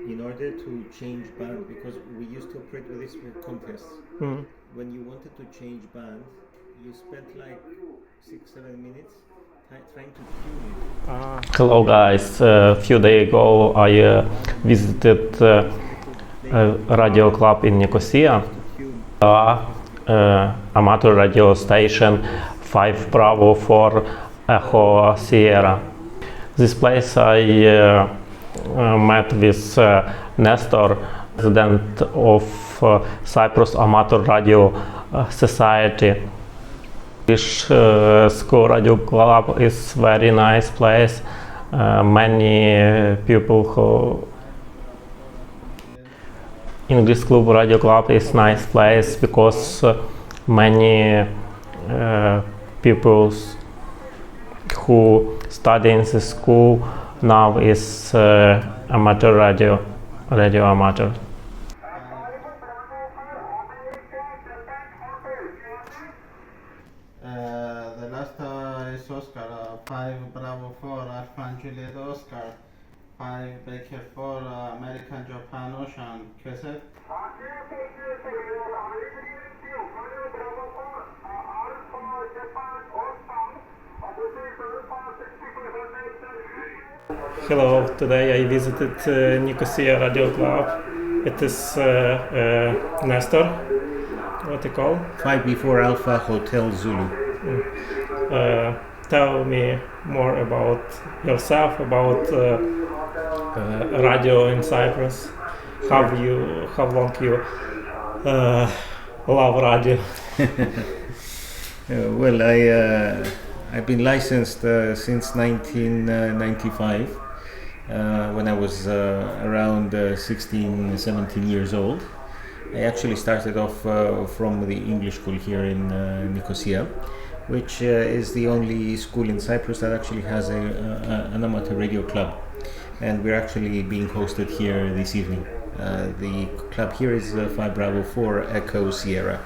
in order to change band, because we used to operate with this with contests. When you wanted to change band, you spent like 6-7 minutes trying to tune it. Hello guys, a few days ago I visited a radio club in Nicosia, amateur radio station 5B4AHZ. This place I met with Nestora, president of Cyprus Amateur Radio Society. This school radio club is very nice place. Many people who English club radio club is nice place because many people who study in the school now is amateur radio amateur. The last is Oscar, 5B4AHZ Oscar, 5B4 American Japan Ocean, cassette. Hello, today I visited Nicosia radio club. It is Nestora, what you call? 5B4 Alpha Hotel Zulu. Tell me more about yourself, about radio in Cyprus. How long you love radio? Well, I've been licensed since 1995, when I was around 16, 17 years old. I actually started off from the English school here in Nicosia, which is the only school in Cyprus that actually has an amateur radio club. And we're actually being hosted here this evening. The club here is 5B4AHZ.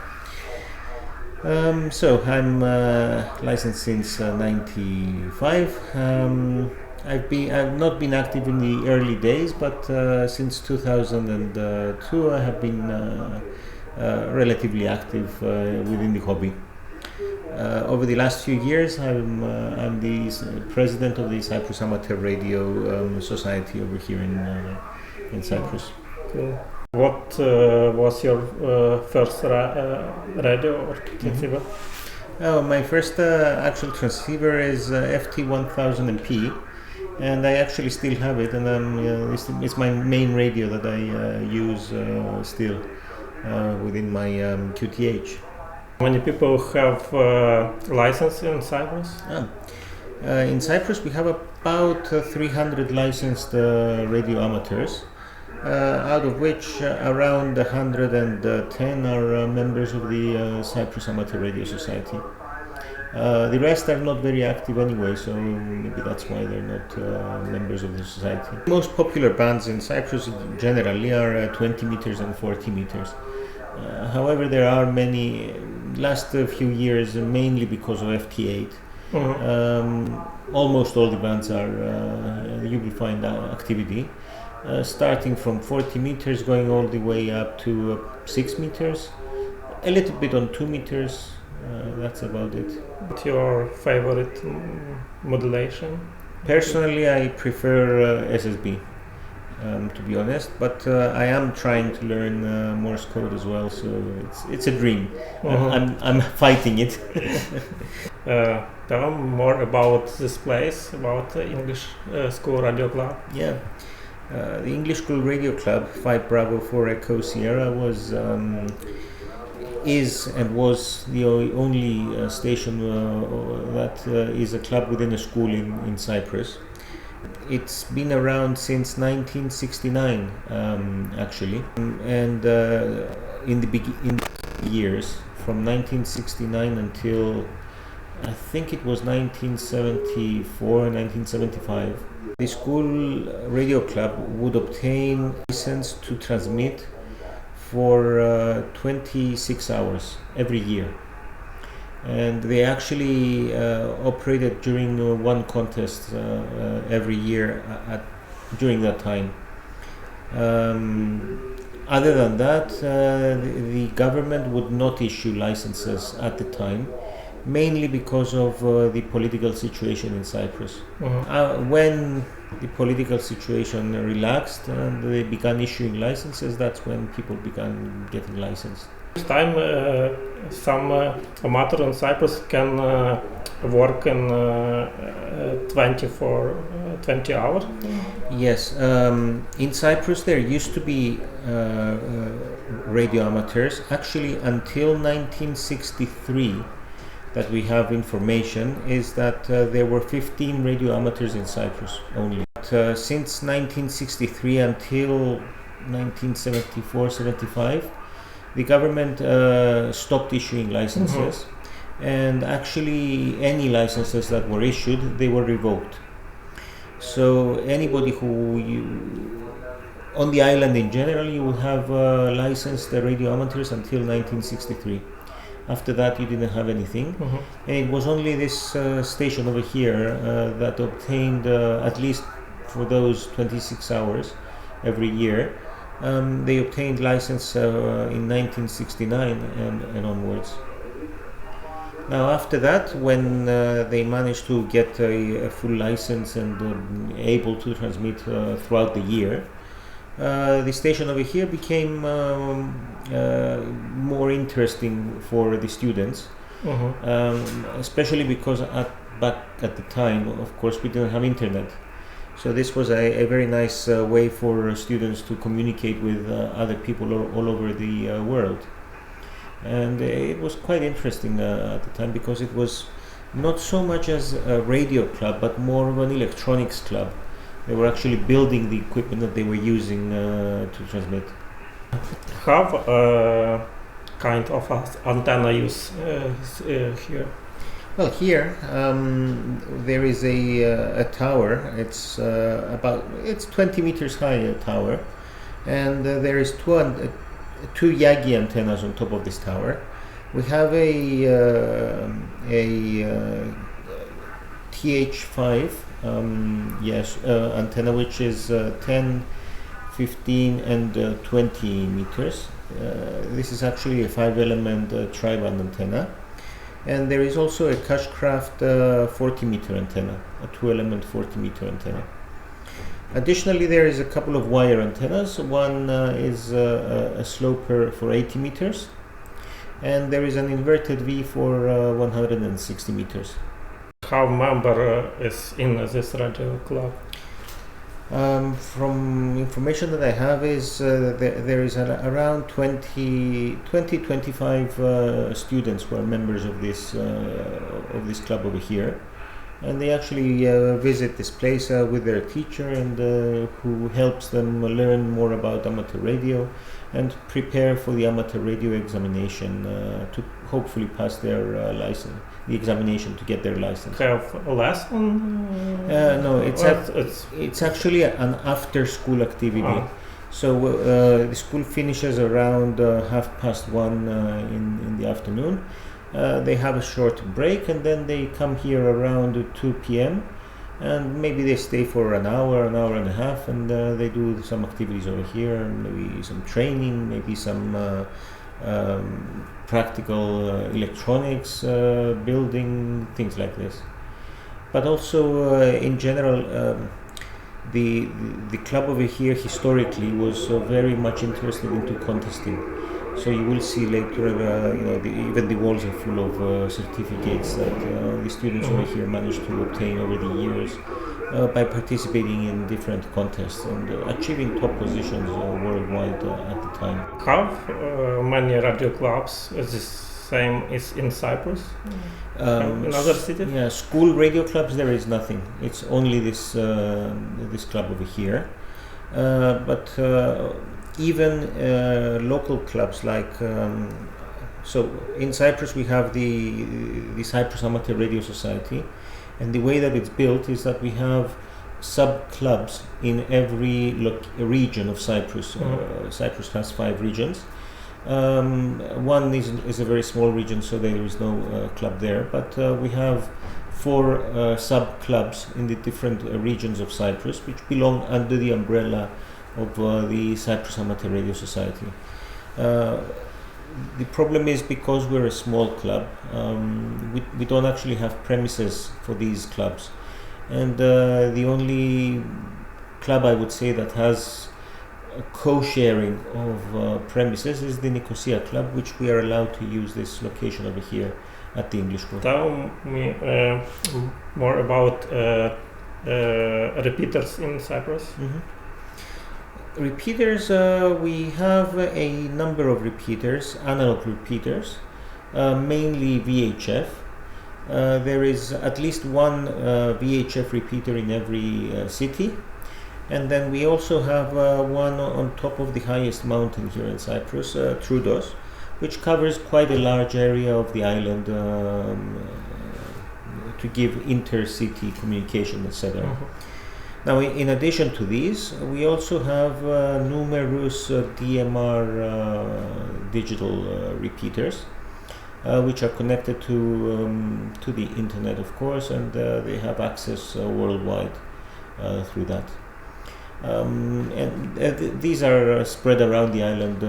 So I'm licensed since 95. I've not been active in the early days, but since 2002 I have been relatively active within the hobby. Over the last few years, I'm the president of the Cyprus Amateur Radio Society over here in Cyprus. Cool. What was your first radio or transceiver? My first actual transceiver is FT1000P, and I actually still have it, and it's my main radio that I use still within my QTH. Many people have license in Cyprus? In Cyprus we have about 300 licensed radio amateurs, out of which around 110 are members of the Cyprus Amateur Radio Society. The rest are not very active anyway, so maybe that's why they're not members of the society. Most popular bands in Cyprus generally are 20 meters and 40 meters. However, there are many, last few years, mainly because of FT8, almost all the bands are, you will find activity, starting from 40 meters, going all the way up to 6 meters, a little bit on 2 meters, that's about it. What's your favorite modulation? Personally, I prefer SSB. To be honest, but I am trying to learn Morse code as well, so it's a dream. I'm fighting it. Tell me more about this place, about the English School Radio Club. Yeah, the English School Radio Club, 5B4AHZ, was is and was the only station that is a club within a school in Cyprus. It's been around since 1969, actually, and in the years from 1969 until I think it was 1974, 1975, the school radio club would obtain license to transmit for 26 hours every year. And they actually operated during one contest every year during that time. Other than that, the government would not issue licenses at the time, mainly because of the political situation in Cyprus. When the political situation relaxed and they began issuing licenses, that's when people began getting licensed. This time, some amateur in Cyprus can work in 20 hours. Yes, in Cyprus there used to be radio amateurs. Actually, until 1963, that we have information, is that there were 15 radio amateurs in Cyprus only. But, since 1963 until 1974-75, the government stopped issuing licenses, and actually any licenses that were issued, they were revoked. So anybody on the island in general, you would have licensed radio amateurs until 1963. After that, you didn't have anything, and it was only this station over here that obtained, at least for those 26 hours every year, they obtained license in 1969 and onwards. Now after that, when they managed to get a full license and able to transmit throughout the year, the station over here became more interesting for the students, especially because back at the time, of course, we didn't have internet. So this was a very nice way for students to communicate with other people all over the world. And it was quite interesting at the time, because it was not so much as a radio club, but more of an electronics club. They were actually building the equipment that they were using to transmit. Have kind of antenna use here? Well, here there is a tower. It's 20 meters high, a tower, and there is two Yagi antennas on top of this tower. We have a TH5 antenna, which is 10, 15 and 20 meters. This is actually a 5-element tri-band antenna. And there is also a Cashcraft 40-meter antenna, a 2-element 40-meter antenna. Additionally, there is a couple of wire antennas. One is a sloper for 80 meters, and there is an inverted V for 160 meters. How member is in this radio club? From information that I have is there is around 20-25 students who are members of this club over here, and they actually visit this place with their teacher, and who helps them learn more about amateur radio and prepare for the amateur radio examination to hopefully pass their license. The examination to get their license. Have a lesson? No, it's actually an after-school activity. Oh. So the school finishes around 1:30 in the afternoon. They have a short break, and then they come here around 2 p.m. and maybe they stay for an hour and a half, and they do some activities over here, maybe some training, maybe some practical electronics, building, things like this. But also in general, the club over here historically was very much interested into contesting. So you will see later, even the walls are full of certificates that the students over here managed to obtain over the years by participating in different contests and achieving top positions worldwide at the time. Have many radio clubs the same is in Cyprus? In other cities? Yeah, school radio clubs there is nothing. It's only this club over here. But even local clubs like so in Cyprus we have the Cyprus Amateur Radio Society, and the way that it's built is that we have sub-clubs in every region of Cyprus. Cyprus has 5 regions. One is a very small region, so there is no club there, but we have 4 sub-clubs in the different regions of Cyprus, which belong under the umbrella of the Cyprus Amateur Radio Society. The problem is, because we're a small club, we don't actually have premises for these clubs, and the only club I would say that has a co-sharing of premises is the Nicosia club, which we are allowed to use this location over here at the English School. Tell me more about repeaters in Cyprus. Repeaters, we have a number of repeaters, analog repeaters, mainly VHF. There is at least one VHF repeater in every city, and then we also have one on top of the highest mountain here in Cyprus, Troodos, which covers quite a large area of the island to give intercity communication, etc. Now, in addition to these, we also have numerous DMR digital repeaters, which are connected to the internet, of course, and they have access worldwide through that. These are spread around the island.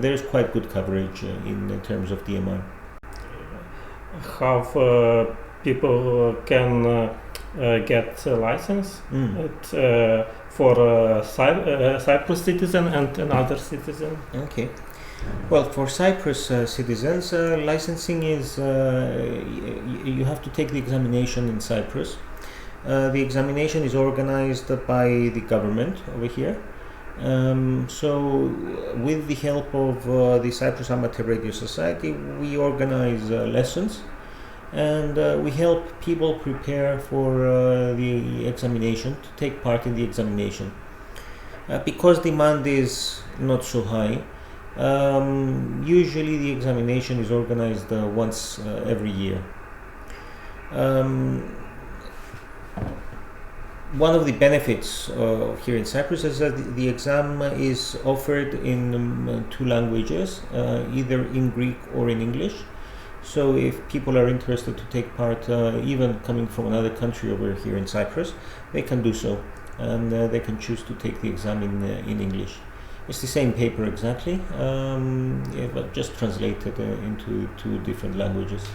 There is quite good coverage in terms of DMR. How people can get a license for Cyprus citizen and another citizen? Okay. Well, for Cyprus citizens, licensing is you have to take the examination in Cyprus. The examination is organized by the government over here. So, with the help of the Cyprus Amateur Radio Society, we organize lessons, and we help people prepare for the examination, to take part in the examination. Because demand is not so high, usually the examination is organized once every year. One of the benefits here in Cyprus is that the exam is offered in two languages, either in Greek or in English. So if people are interested to take part, even coming from another country over here in Cyprus, they can do so, and they can choose to take the exam in English. It's the same paper exactly, but just translated into two different languages.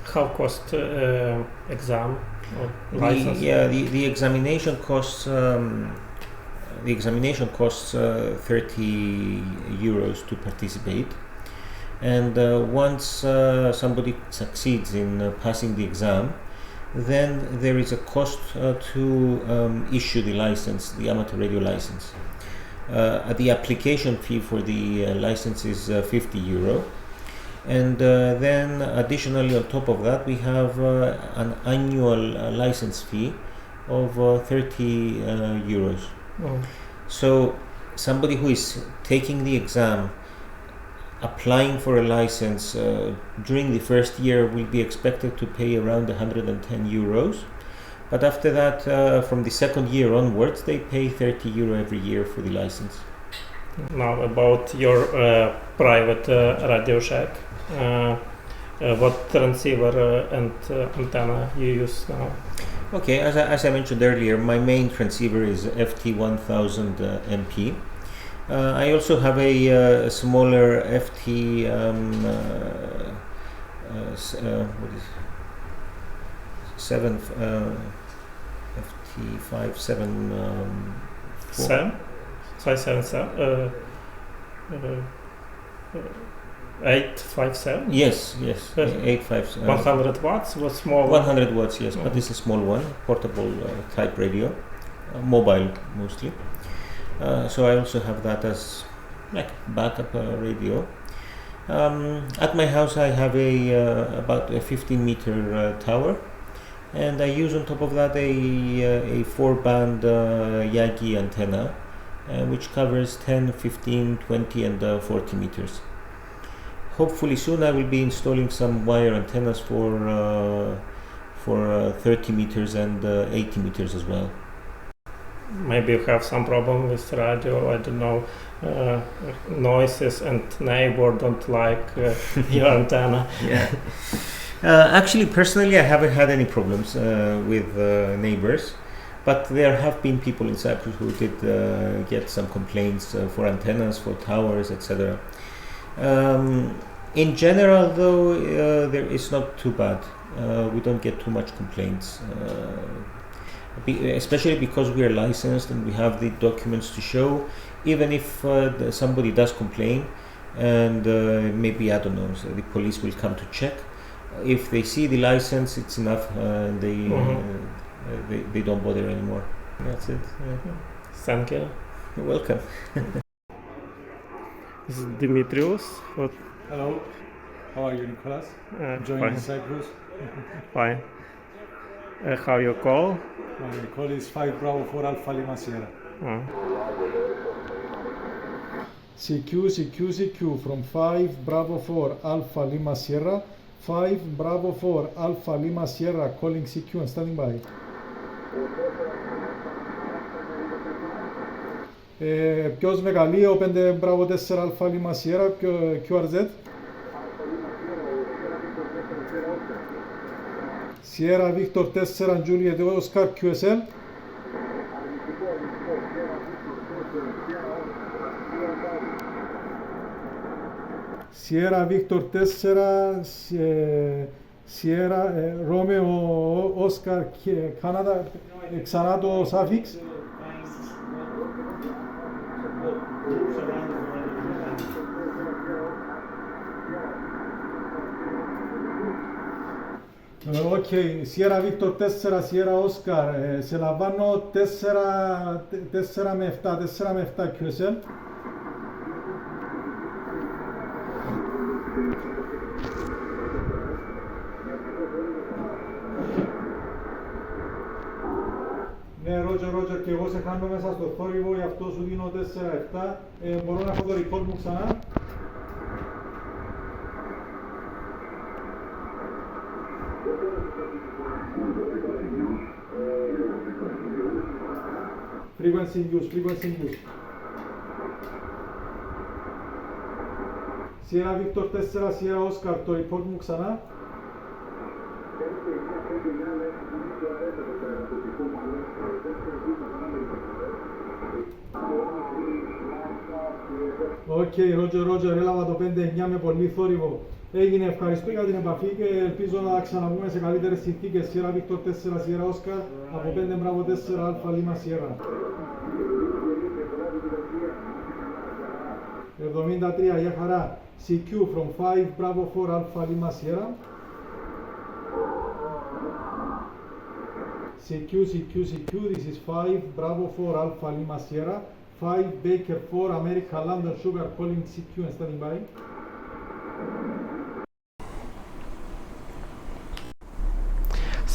How cost exam or license? The examination costs 30 euros to participate, and once somebody succeeds in passing the exam, then there is a cost to issue the license, the amateur radio license. The application fee for the license is 50 euro. And then additionally on top of that, we have an annual license fee of 30 euros. So somebody who is taking the exam, applying for a license during the first year, will be expected to pay around 110 euros. But after that, from the second year onwards, they pay 30 euro every year for the license. Now about your private Radio Shack. What transceiver and antenna you use now? Okay, as I mentioned earlier, my main transceiver is FT1000 MP. I also have a smaller FT FT577 857? Yes, 857. 100 watts was small. 100 watts, yes, but it's a small one, portable type radio, mobile mostly. So I also have that as like backup radio. At my house I have about a 15-meter tower, and I use on top of that a 4-band Yagi antenna, which covers 10, 15, 20 and 40 meters. Hopefully soon I will be installing some wire antennas for 30 meters and 80 meters as well. Maybe you have some problem with radio, I don't know, noises and neighbor don't like your antenna. Yeah. Actually, personally, I haven't had any problems with neighbors. But there have been people in Cyprus who did get some complaints for antennas, for towers, etc. In general, though, there is not too bad. We don't get too much complaints, especially because we are licensed and we have the documents to show. Even if somebody does complain, and maybe, I don't know, so the police will come to check. If they see the license, it's enough. They don't bother anymore. That's it. Thank you. You're welcome. This is Demetris. Hello, how are you, Nicolas? Enjoying Fine. Cyprus? Fine. How you call? My call is 5B4ALS Sierra. CQ from 5B4ALS Sierra. 5B4ALS Sierra calling CQ and standing by. Ποιος μεγαλείο 5B4ALS Sierra QRZ. Sierra Victor 4 Juliet Oscar QSL. Sierra Victor 4 Sierra Romeo Oscar Canada ξανά το suffix. Okay, Sierra Victor 4, Sierra Oscar, σε λαμβάνω 4 με 7 QSL. Ναι, Roger, και εγώ σε κάνω μέσα στο θόρυβο, γι' αυτό σου δίνω 4-7. Μπορώ να έχω το record μου ξανά. Frequency use. Sierra Victor 4, Sierra Oscar, το report μου ξανά. Οκ, Roger, έλαβα το 5-9 με πολύ θόρυβο. Έγινε, ευχαριστώ για την επαφή και ελπίζω να ξαναβούμε σε καλύτερες συνθήκες. Sierra Victor 4, Sierra Oscar, από 5B4ALS Sierra. 73, για χαρά. CQ from 5B4ALS Sierra. CQ, this is 5B4ALS Sierra. 5B4 America London Sugar calling CQ and standing by.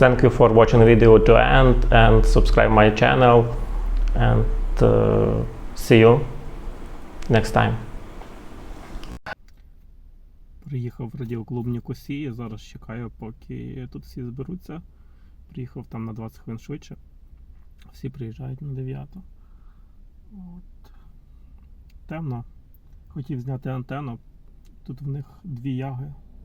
Thank you for watching the video to end and subscribe my channel and see you next time. Приїхав в радіоклуб Нікосії, зараз чекаю, поки тут всі зберуться. Приїхав там на 20 хвилин швидше. Всі приїжджають на 9. От. Темно. Хотів зняти антенну. Тут в них 2 яги.